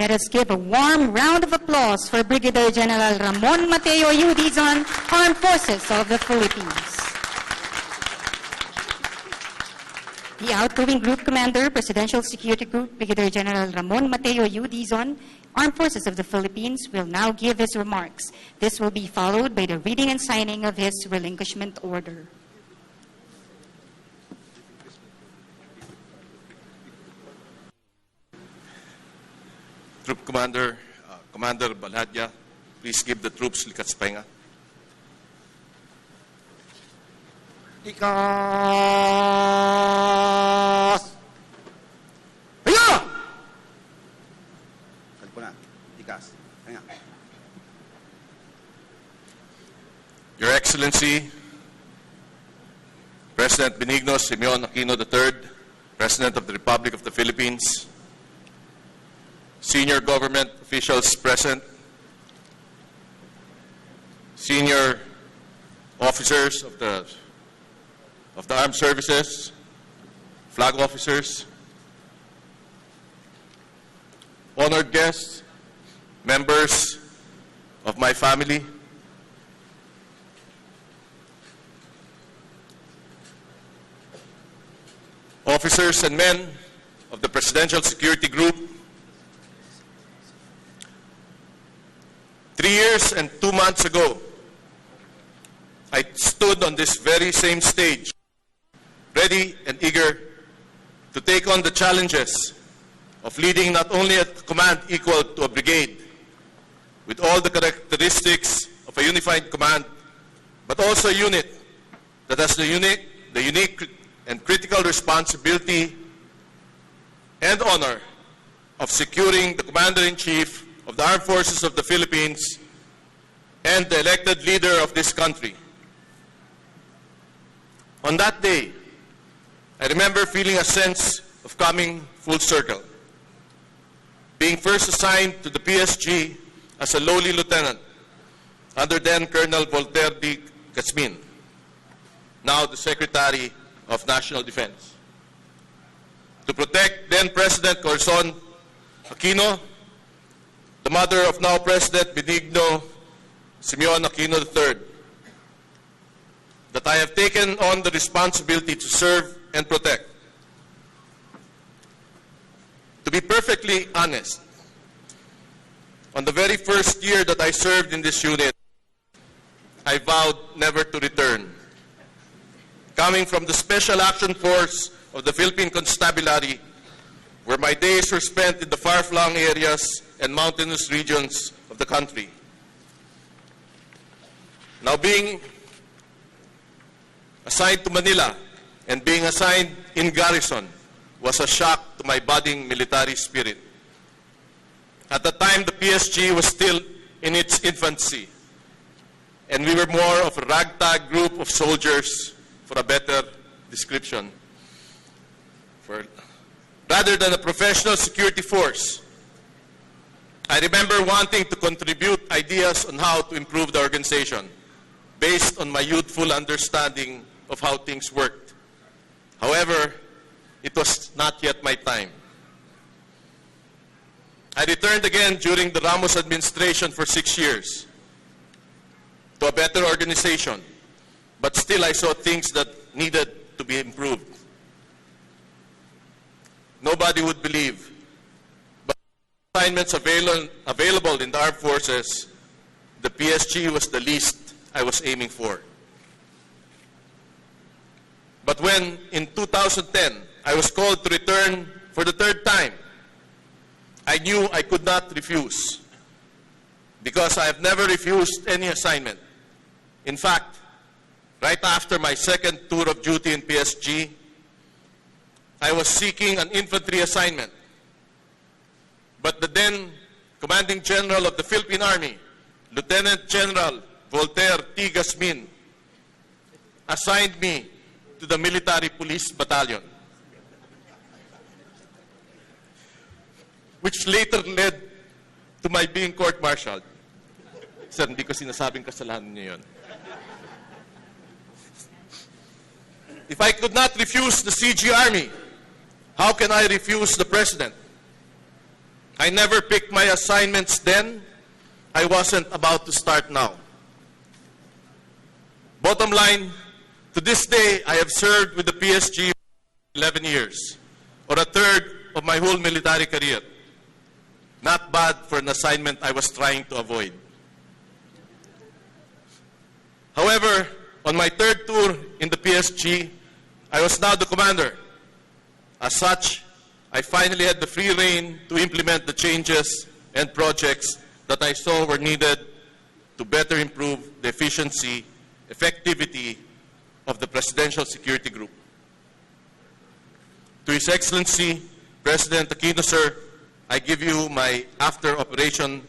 Let us give a warm round of applause for Brigadier General Ramon Mateo Dizon, Armed Forces of the Philippines. The outgoing Group Commander, Presidential Security Group, Brigadier General Ramon Mateo Dizon, Armed Forces of the Philippines, will now give his remarks. This will be followed by the reading and signing of his relinquishment order. Troop Commander, Commander Balhadya, please give the troops likas pahinga. Likas! Pahinga! Kalpo na. Likas. Pahinga. Your Excellency, President Benigno Simeon Aquino III, President of the Republic of the Philippines, senior government officials present, senior officers of the armed services, flag officers, honored guests, members of my family, officers and men of the Presidential Security Group. 3 years and 2 months ago, I stood on this very same stage, ready and eager to take on the challenges of leading not only a command equal to a brigade, with all the characteristics of a unified command, but also a unit that has the unique and critical responsibility and honor of securing the Commander-in-Chief of the Armed Forces of the Philippines and the elected leader of this country. On that day, I remember feeling a sense of coming full circle. Being first assigned to the PSG as a lowly lieutenant under then Colonel Voltaire D. Casmin, now the Secretary of National Defense, to protect then President Corazon Aquino, the mother of now President Benigno Simeon Aquino III, that I have taken on the responsibility to serve and protect. To be perfectly honest, on the very first year that I served in this unit, I vowed never to return. Coming from the Special Action Force of the Philippine Constabulary, where my days were spent in the far-flung areas and mountainous regions of the country. Now being assigned to Manila and being assigned in garrison was a shock to my budding military spirit. At the time, the PSG was still in its infancy, and we were more of a ragtag group of soldiers, for a better description, rather than a professional security force. I remember wanting to contribute ideas on how to improve the organization based on my youthful understanding of how things worked. However, it was not yet my time. I returned again during the Ramos administration for 6 years to a better organization, but still I saw things that needed to be improved. Nobody would believe, but assignments available in the armed forces, the PSG was the least I was aiming for. But when in 2010 I was called to return for the 3rd time, I knew I could not refuse, because I have never refused any assignment. In fact, right after my 2nd tour of duty in PSG, I was seeking an infantry assignment. But the then Commanding General of the Philippine Army, Lieutenant General Voltaire T. Casmin, assigned me to the Military Police Battalion, which later led to my being court-martialed. Sir, hindi ko sinasabing kasalanan niyo yun. If I could not refuse the CG Army, how can I refuse the President? I never picked my assignments then. I wasn't about to start now. Bottom line, to this day, I have served with the PSG for 11 years, or a third of my whole military career. Not bad for an assignment I was trying to avoid. However, on my third tour in the PSG, I was now the commander. As such, I finally had the free rein to implement the changes and projects that I saw were needed to better improve the efficiency, effectivity of the Presidential Security Group. To His Excellency, President Aquino, sir, I give you my after operation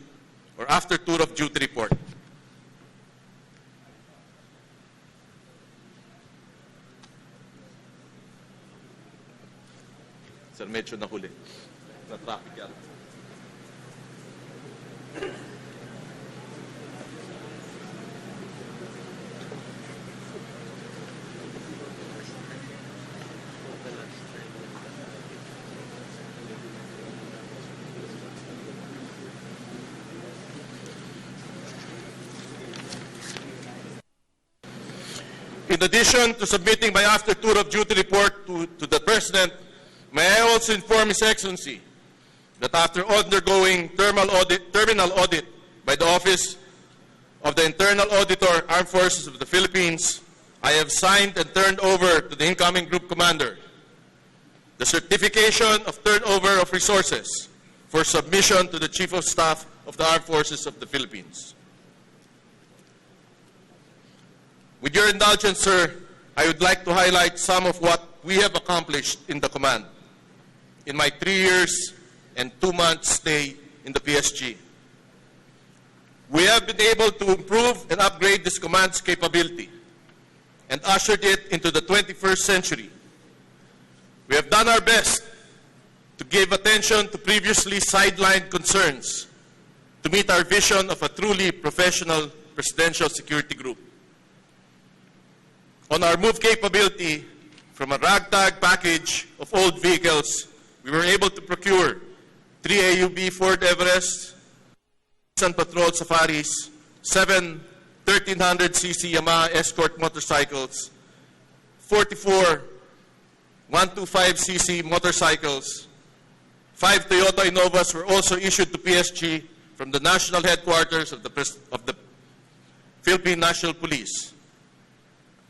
or after tour of duty report. Sir, medyo nahuli. Na traffic yan. In addition to submitting my after tour of duty report to the President, may I also inform His Excellency that after undergoing terminal audit by the Office of the Internal Auditor, Armed Forces of the Philippines, I have signed and turned over to the incoming Group Commander the certification of turnover of resources for submission to the Chief of Staff of the Armed Forces of the Philippines. With your indulgence, sir, I would like to highlight some of what we have accomplished in the command in my 3 years and 2 months stay in the PSG. We have been able to improve and upgrade this command's capability and ushered it into the 21st century. We have done our best to give attention to previously sidelined concerns to meet our vision of a truly professional presidential security group. On our move capability, from a ragtag package of old vehicles, we were able to procure 3 AUB Ford Everest, Nissan Patrol Safaris, 7 1300cc Yamaha Escort motorcycles, 44 125cc motorcycles. 5 Toyota Innovas were also issued to PSG from the national headquarters of the Philippine National Police.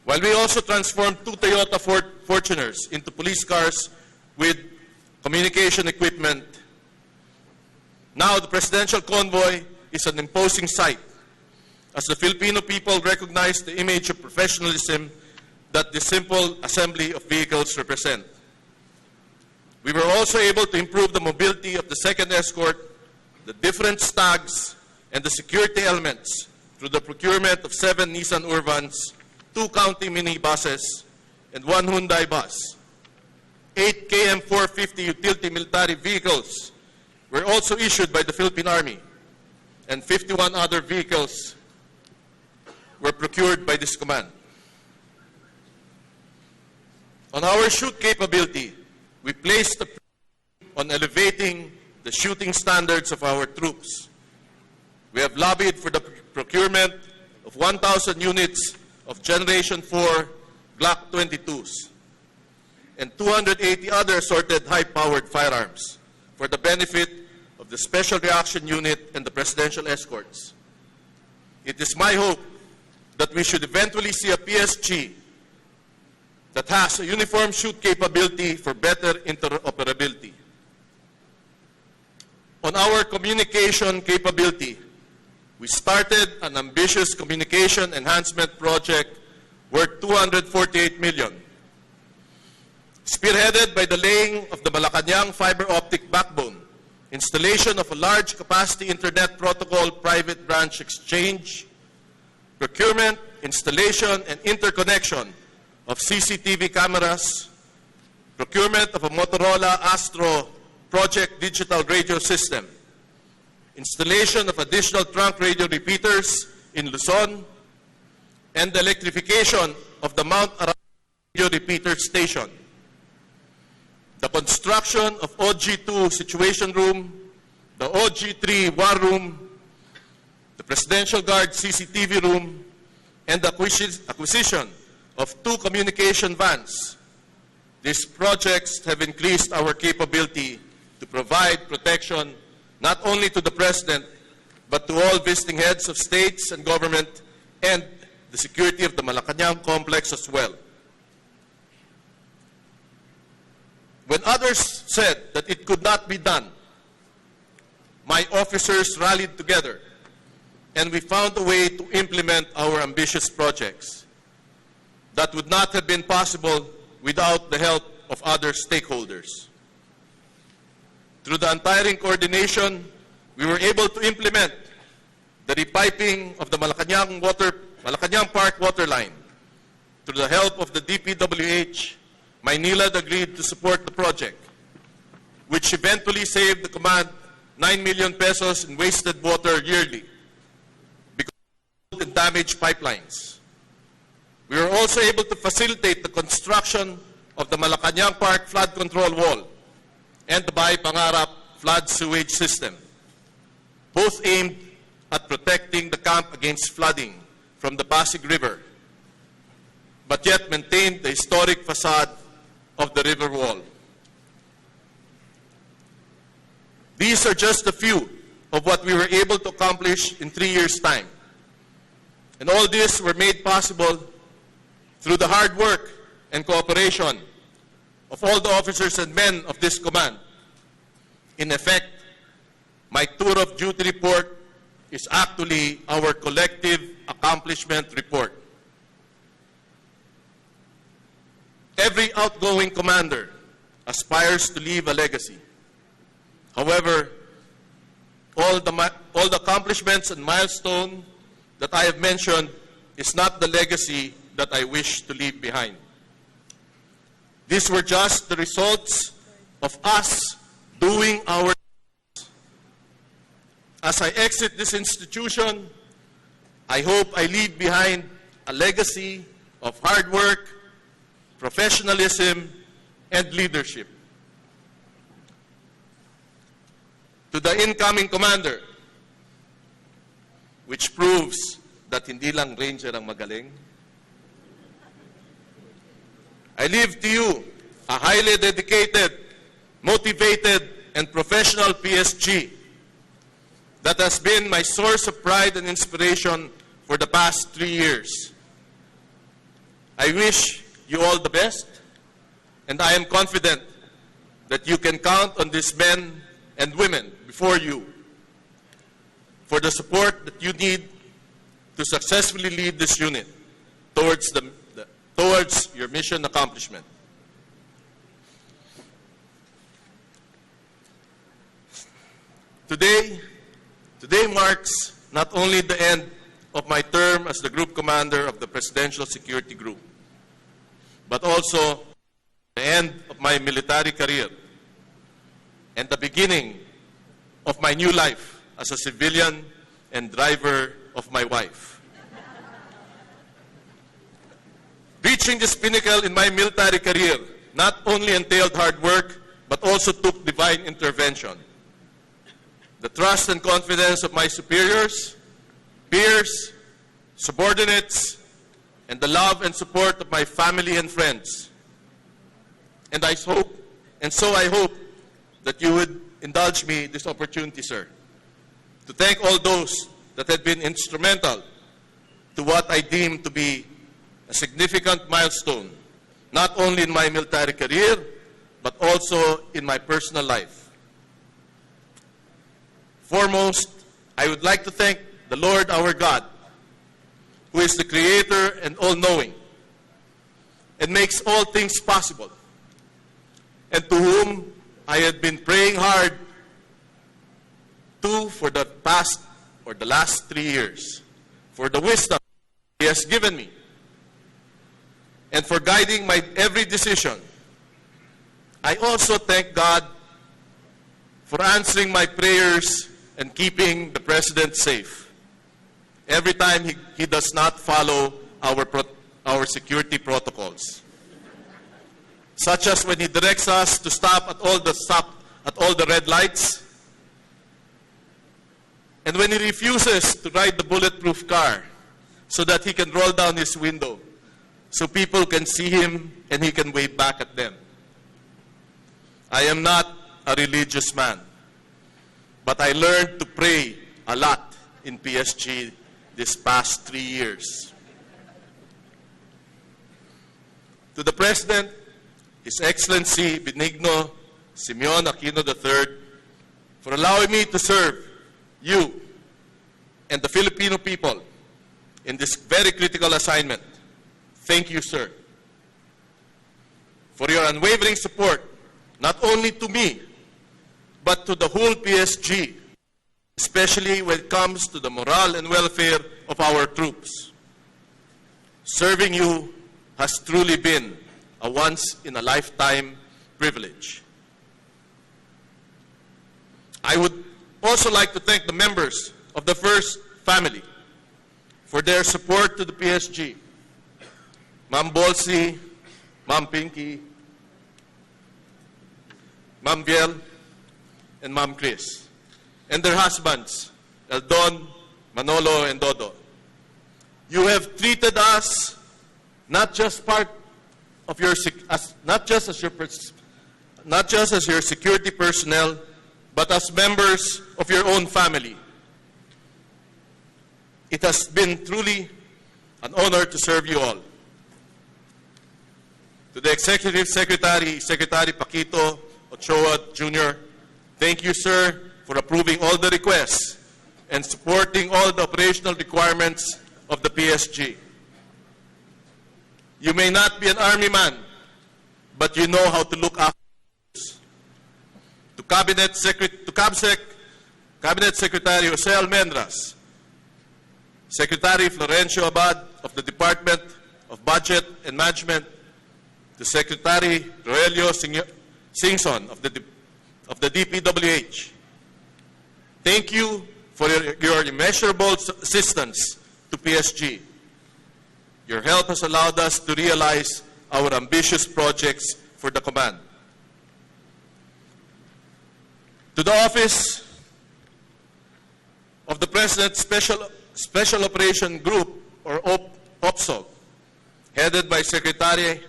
While we also transformed 2 Toyota Fortuners into police cars with communication equipment, now the presidential convoy is an imposing sight as the Filipino people recognize the image of professionalism that this simple assembly of vehicles represent. We were also able to improve the mobility of the second escort, the different stags, and the security elements through the procurement of 7 Nissan Urvans, 2 county minibuses, and 1 Hyundai bus. 8 KM450 utility military vehicles were also issued by the Philippine Army, and 51 other vehicles were procured by this command. On our shoot capability, we placed the on elevating the shooting standards of our troops. We have lobbied for the procurement of 1,000 units of Generation 4 Glock 22s and 280 other assorted high-powered firearms for the benefit of the Special Reaction Unit and the presidential escorts. It is my hope that we should eventually see a PSG that has a uniform shoot capability for better interoperability. On our communication capability, we started an ambitious communication enhancement project worth 248 million. Spearheaded by the laying of the Malacañan fiber optic backbone, installation of a large capacity internet protocol private branch exchange, procurement, installation, and interconnection of CCTV cameras, procurement of a Motorola Astro Project digital radio system, installation of additional trunk radio repeaters in Luzon, and the electrification of the Mount Arao radio repeater station. The construction of OG2 situation room, the OG3 War Room, the Presidential Guard CCTV Room, and the acquisition of 2 communication vans. These projects have increased our capability to provide protection not only to the President, but to all visiting heads of states and government, and the security of the Malacañan complex as well. When others said that it could not be done, my officers rallied together and we found a way to implement our ambitious projects that would not have been possible without the help of other stakeholders. Through the untiring coordination, we were able to implement the repiping of the Malacañang Park water line. Through the help of the DPWH, Maynilad agreed to support the project, which eventually saved the command 9 million pesos in wasted water yearly because of the damaged pipelines. We were also able to facilitate the construction of the Malacañang Park flood control wall and the Bay Pangarap flood sewage system, both aimed at protecting the camp against flooding from the Pasig River, but yet maintained the historic facade of the river wall. These are just a few of what we were able to accomplish in 3 years' time. And all this were made possible through the hard work and cooperation of all the officers and men of this command. In effect, my tour of duty report is actually our collective accomplishment report. Every outgoing commander aspires to leave a legacy. However, all the accomplishments and milestones that I have mentioned is not the legacy that I wish to leave behind. These were just the results of us doing our best. As I exit this institution, I hope I leave behind a legacy of hard work, professionalism, and leadership. To the incoming commander, which proves that hindi lang Ranger ang magaling, I leave to you a highly dedicated, motivated, and professional PSG that has been my source of pride and inspiration for the past 3 years. I wish you all the best, and I am confident that you can count on these men and women before you for the support that you need to successfully lead this unit towards your mission accomplishment. Today marks not only the end of my term as the group commander of the Presidential Security Group, but also the end of my military career and the beginning of my new life as a civilian and driver of my wife. Reaching this pinnacle in my military career not only entailed hard work, but also took divine intervention. The trust and confidence of my superiors, peers, subordinates, and the love and support of my family and friends. And so I hope that you would indulge me this opportunity, sir, to thank all those that have been instrumental to what I deem to be a significant milestone, not only in my military career, but also in my personal life. Foremost, I would like to thank the Lord our God, who is the Creator and all-knowing, and makes all things possible, and to whom I had been praying hard to for the last 3 years, for the wisdom He has given me, and for guiding my every decision. I also thank God for answering my prayers and keeping the President safe every time he does not follow our security protocols, such as when he directs us to stop at all the red lights, And when he refuses to ride the bulletproof car so that he can roll down his window so people can see him and he can wave back at them. I am not a religious man, but I learned to pray a lot in PSG this past 3 years. To the President, His Excellency Benigno Simeon Aquino III, for allowing me to serve you and the Filipino people in this very critical assignment. Thank you, sir, for your unwavering support, not only to me, but to the whole PSG, especially when it comes to the morale and welfare of our troops. Serving you has truly been a once-in-a-lifetime privilege. I would also like to thank the members of the First Family for their support to the PSG. Ma'am Bolsi, Ma'am Pinky, Ma'am Viel, and Ma'am Chris, and their husbands, Eldon, Manolo, and Dodo. You have treated us not just as your security personnel, but as members of your own family. It has been truly an honor to serve you all. To the Executive Secretary, Secretary Paquito Ochoa Jr., thank you, sir, for approving all the requests and supporting all the operational requirements of the PSG. You may not be an army man, but you know how to look after us. To Cabinet Secretary Jose Almendras, Secretary Florencio Abad of the Department of Budget and Management, to Secretary Roelio Singson of the DPWH. Thank you for your immeasurable assistance to PSG. Your help has allowed us to realize our ambitious projects for the command. To the Office of the President's Special Operation Group, or OPSOG, headed by Secretary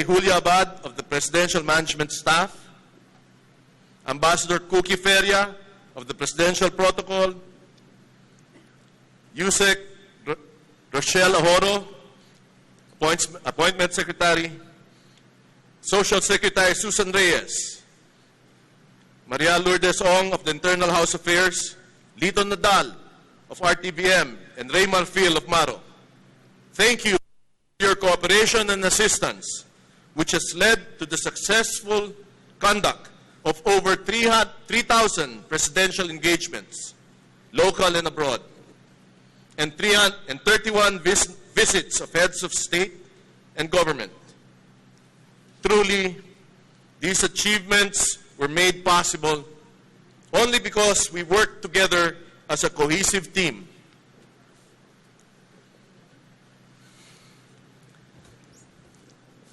Julio Abad of the Presidential Management Staff, Ambassador Cookie Feria of the Presidential Protocol, Yusek Rochelle Ahoro, Appointment Secretary, Social Secretary Susan Reyes, Maria Lourdes Ong of the Internal House Affairs, Lito Nadal of RTBM, and Raymar Phil of Maro. Thank you for your cooperation and assistance, which has led to the successful conduct of over 3,000 presidential engagements, local and abroad, and 31 visits of heads of state and government. Truly, these achievements were made possible only because we worked together as a cohesive team.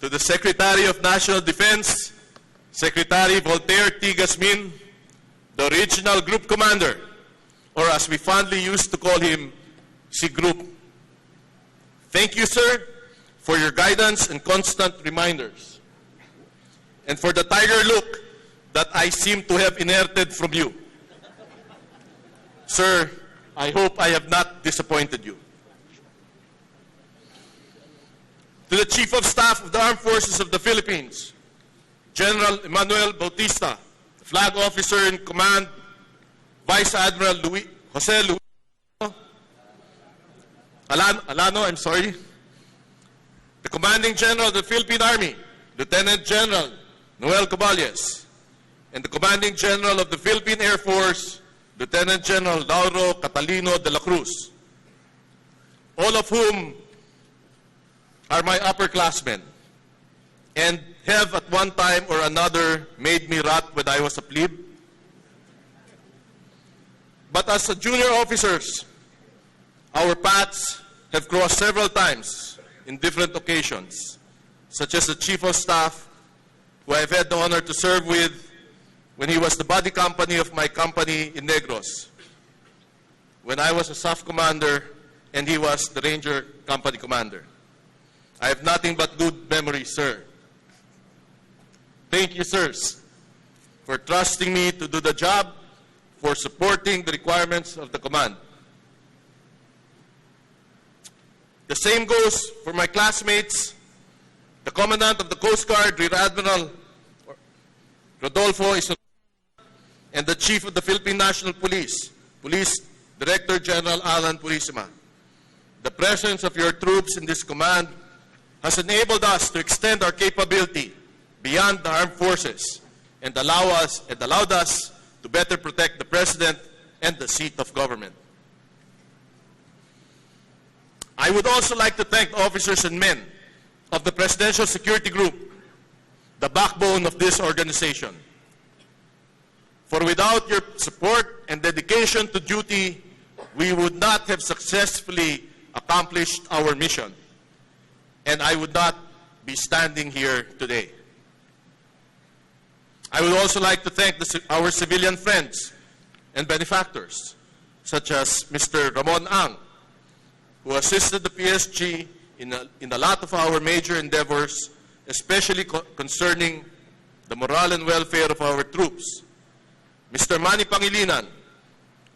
To the Secretary of National Defense, Secretary Voltaire T. Gasmin, the original group commander, or as we fondly used to call him, Si Group. Thank you, sir, for your guidance and constant reminders, and for the tiger look that I seem to have inherited from you. Sir, I hope I have not disappointed you. To the Chief of Staff of the Armed Forces of the Philippines, General Emmanuel Bautista, Flag Officer in Command, Vice Admiral Jose Luis Alano, the Commanding General of the Philippine Army, Lieutenant General Noel Caballes, and the Commanding General of the Philippine Air Force, Lieutenant General Lauro Catalino de la Cruz, all of whom are my upperclassmen and have at one time or another made me rot when I was a plebe. But as junior officers, our paths have crossed several times in different occasions, such as the Chief of Staff, who I've had the honor to serve with when he was the body company of my company in Negros, when I was a staff commander and he was the Ranger Company Commander. I have nothing but good memories, sir. Thank you, sirs, for trusting me to do the job, for supporting the requirements of the command. The same goes for my classmates, the Commandant of the Coast Guard, Rear Admiral Rodolfo Ison, and the Chief of the Philippine National Police, Police Director General Alan Purisima. The presence of your troops in this command has enabled us to extend our capability beyond the armed forces and allowed us to better protect the President and the seat of government. I would also like to thank the officers and men of the Presidential Security Group, the backbone of this organization. For without your support and dedication to duty, we would not have successfully accomplished our mission, and I would not be standing here today. I would also like to thank our civilian friends and benefactors, such as Mr. Ramon Ang, who assisted the PSG in a lot of our major endeavors, especially concerning the morale and welfare of our troops. Mr. Manny Pangilinan,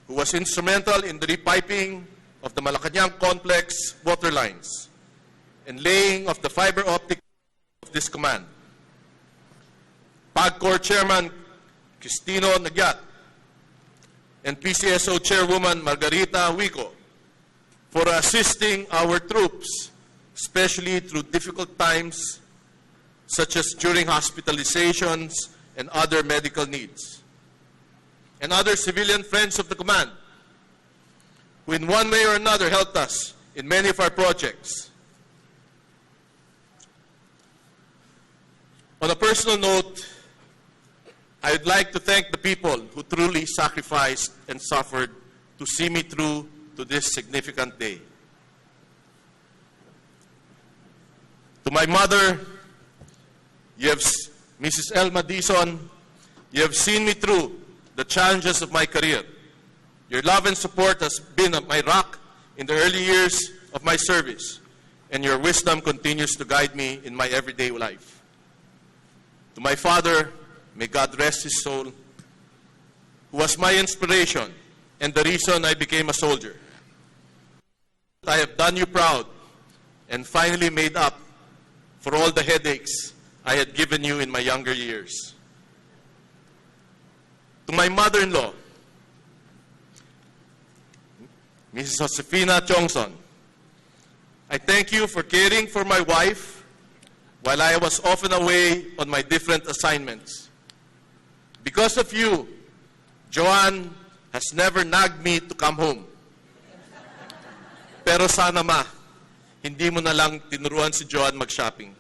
who was instrumental in the repiping of the Malacañan complex water lines and laying of the fiber optic of this command. PAGCOR Chairman Cristino Nagyat and PCSO Chairwoman Margarita Huico for assisting our troops, especially through difficult times such as during hospitalizations and other medical needs. And other civilian friends of the command who in one way or another helped us in many of our projects. On a personal note, I would like to thank the people who truly sacrificed and suffered to see me through to this significant day. To my mother, Mrs. Elma Dizon, you have seen me through the challenges of my career. Your love and support has been my rock in the early years of my service, and your wisdom continues to guide me in my everyday life. To my father, may God rest his soul, who was my inspiration and the reason I became a soldier. I have done you proud and finally made up for all the headaches I had given you in my younger years. To my mother-in-law, Mrs. Josefina Chongson, I thank you for caring for my wife while I was often away on my different assignments. Because of you, Joanne has never nagged me to come home. Pero sana ma, hindi mo na lang tinuruan si Joanne mag-shopping.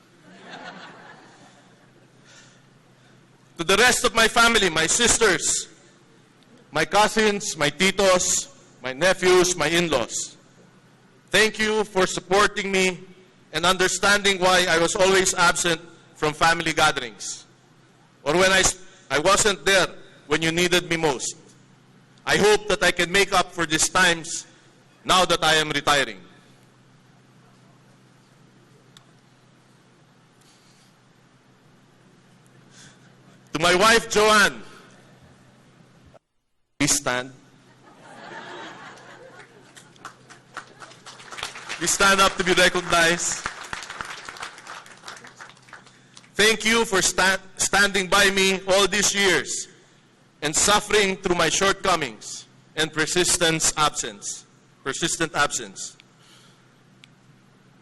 To the rest of my family, my sisters, my cousins, my titos, my nephews, my in-laws, thank you for supporting me and understanding why I was always absent from family gatherings, or when I wasn't there when you needed me most. I hope that I can make up for these times now that I am retiring. To my wife, Joanne, please stand. Please stand up to be recognized. Thank you for standing by me all these years and suffering through my shortcomings and persistent absence.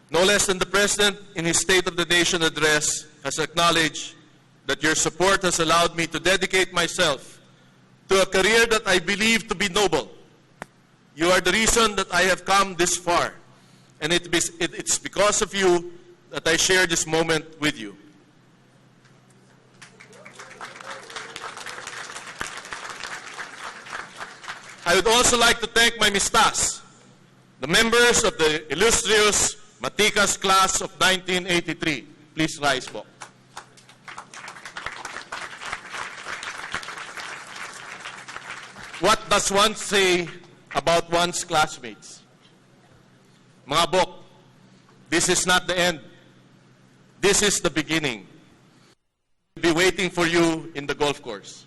No less than the President in his State of the Nation address has acknowledged that your support has allowed me to dedicate myself to a career that I believe to be noble. You are the reason that I have come this far, and it's because of you that I share this moment with you. I would also like to thank my mistas, the members of the illustrious Matikas class of 1983. Please rise po. What does one say about one's classmates. Mga bok, this is not the end. This is the beginning. We'll be waiting for you in the golf course.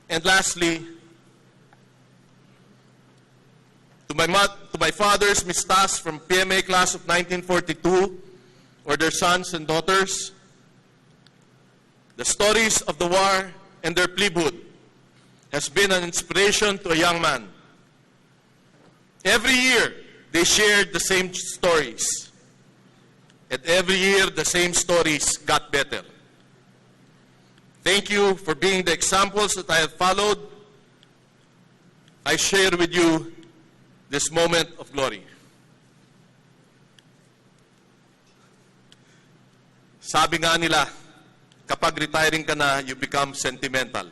And lastly, to my father's mistas from PMA class of 1942, or their sons and daughters, the stories of the war and their plebhood has been an inspiration to a young man. Every year, they shared the same stories. And every year, the same stories got better. Thank you for being the examples that I have followed. I share with you this moment of glory. Sabi nga nila, kapag retiring ka na, you become sentimental.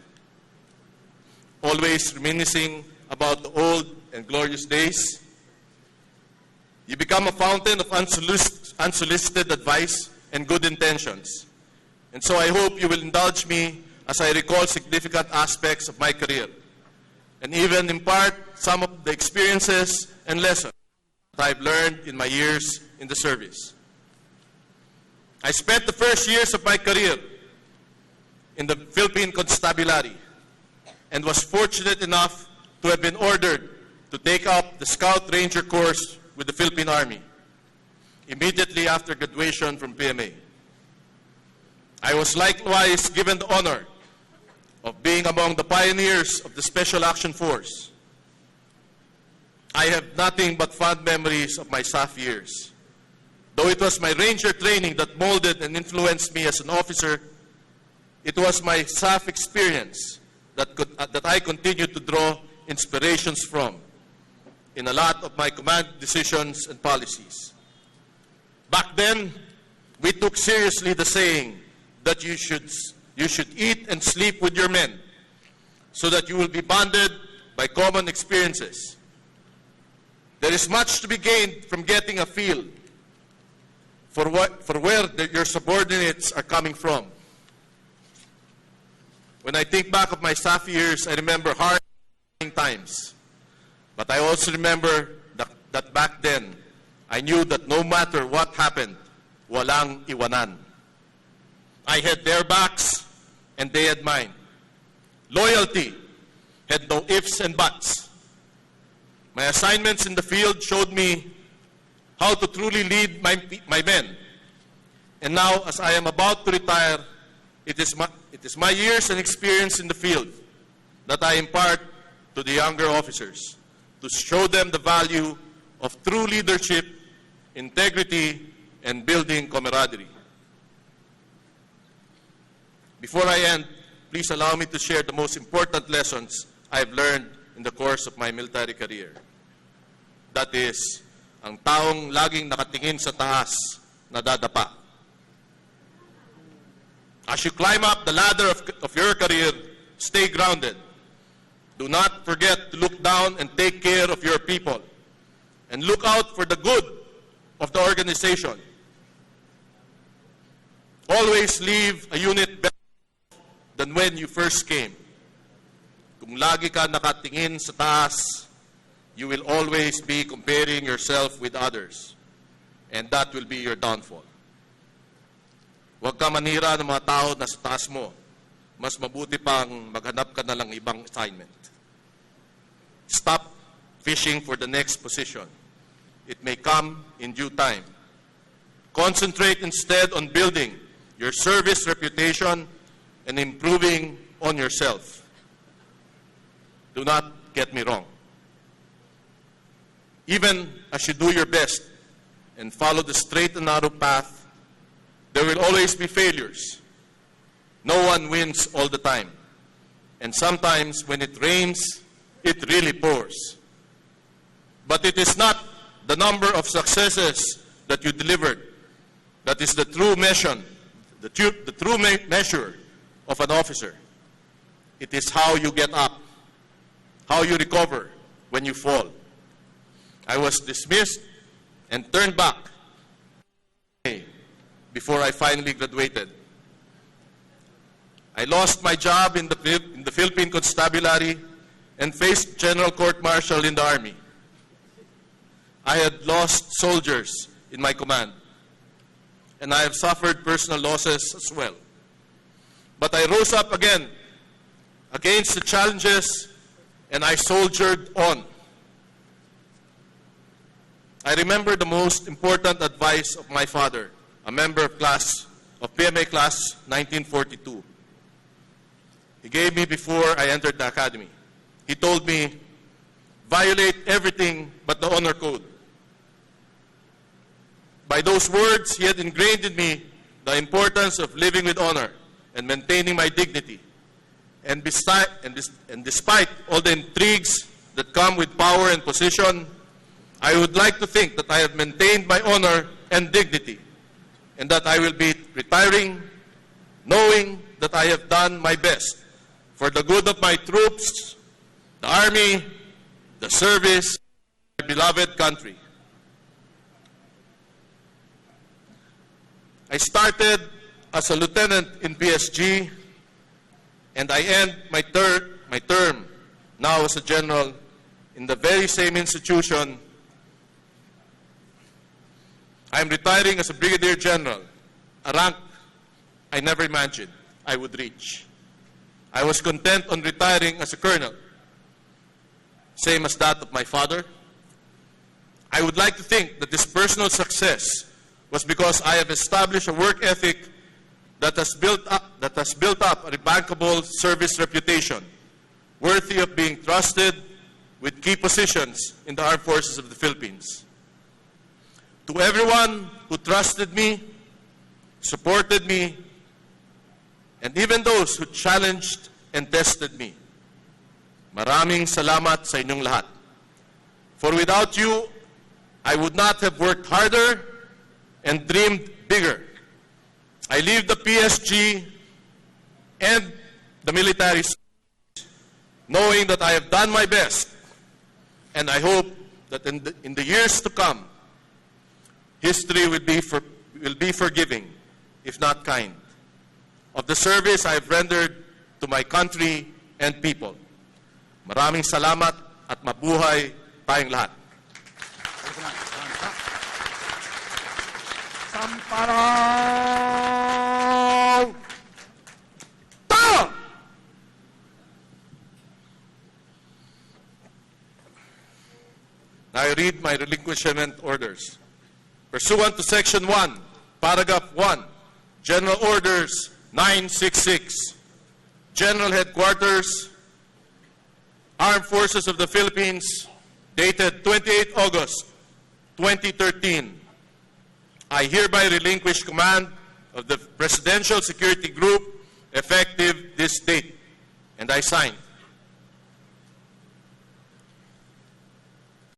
Always reminiscing about the old and glorious days. You become a fountain of unsolicited advice and good intentions. And so I hope you will indulge me as I recall significant aspects of my career and even impart some of the experiences and lessons that I've learned in my years in the service. I spent the first years of my career in the Philippine Constabulary and was fortunate enough to have been ordered to take up the Scout Ranger course with the Philippine Army immediately after graduation from PMA. I was likewise given the honor of being among the pioneers of the Special Action Force. I have nothing but fond memories of my SAF years. Though it was my Ranger training that molded and influenced me as an officer, it was my SAF experience that I continue to draw inspirations from in a lot of my command decisions and policies. Back then, we took seriously the saying that you should eat and sleep with your men so that you will be bonded by common experiences. There is much to be gained from getting a feel for where your subordinates are coming from. When I think back of my staff years, I remember hard times. But I also remember that back then, I knew that no matter what happened, walang iwanan. I had their backs and they had mine. Loyalty had no ifs and buts. My assignments in the field showed me how to truly lead my men. And now, as I am about to retire, it is my years and experience in the field that I impart to the younger officers to show them the value of true leadership, integrity, and building camaraderie. Before I end, please allow me to share the most important lessons I've learned in the course of my military career. That is, ang taong laging nakatingin sa taas, nadadapa. As you climb up the ladder of your career, stay grounded. Do not forget to look down and take care of your people. And look out for the good of the organization. Always leave a unit better than when you first came. Kung lagi ka nakatingin sa taas, you will always be comparing yourself with others. And that will be your downfall. Huwag ka manira ng mga tao na sa taas mo. Mas mabuti pang maghanap ka na lang ibang assignment. Stop fishing for the next position. It may come in due time. Concentrate instead on building your service reputation and improving on yourself. Do not get me wrong. Even as you do your best and follow the straight and narrow path, there will always be failures. No one wins all the time. And sometimes when it rains, it really pours. But it is not the number of successes that you delivered that is the true measure, measure of an officer. It is how you get up, how you recover when you fall. I was dismissed and turned back before I finally graduated. I lost my job in the Philippine Constabulary and faced general court-martial in the Army. I had lost soldiers in my command, and I have suffered personal losses as well. But I rose up again against the challenges, and I soldiered on. I remember the most important advice of my father, a member of PMA class 1942. He gave me before I entered the academy. He told me, violate everything but the honor code. By those words, he had ingrained in me the importance of living with honor and maintaining my dignity. And despite all the intrigues that come with power and position, I would like to think that I have maintained my honor and dignity, and that I will be retiring knowing that I have done my best for the good of my troops, the Army, the service, my beloved country. I started as a lieutenant in PSG, and I end my term now as a general in the very same institution. I am retiring as a brigadier general, a rank I never imagined I would reach. I was content on retiring as a colonel, same as that of my father. I would like to think that this personal success was because I have established a work ethic that has built up a remarkable service reputation, worthy of being trusted with key positions in the armed forces of the Philippines. To everyone who trusted me, supported me, and even those who challenged and tested me, maraming salamat sa inyong lahat. For without you, I would not have worked harder and dreamed bigger. I leave the PSG and the military knowing that I have done my best, and I hope that in the years to come, history will be forgiving, if not kind, of the service I have rendered to my country and people. Maraming salamat at mabuhay tayong lahat. Samparaw! Ta! Now I read my relinquishment orders. Pursuant to Section 1, Paragraph 1, General Orders 966, General Headquarters, Armed Forces of the Philippines, dated 28 August 2013. I hereby relinquish command of the Presidential Security Group effective this date. And I sign.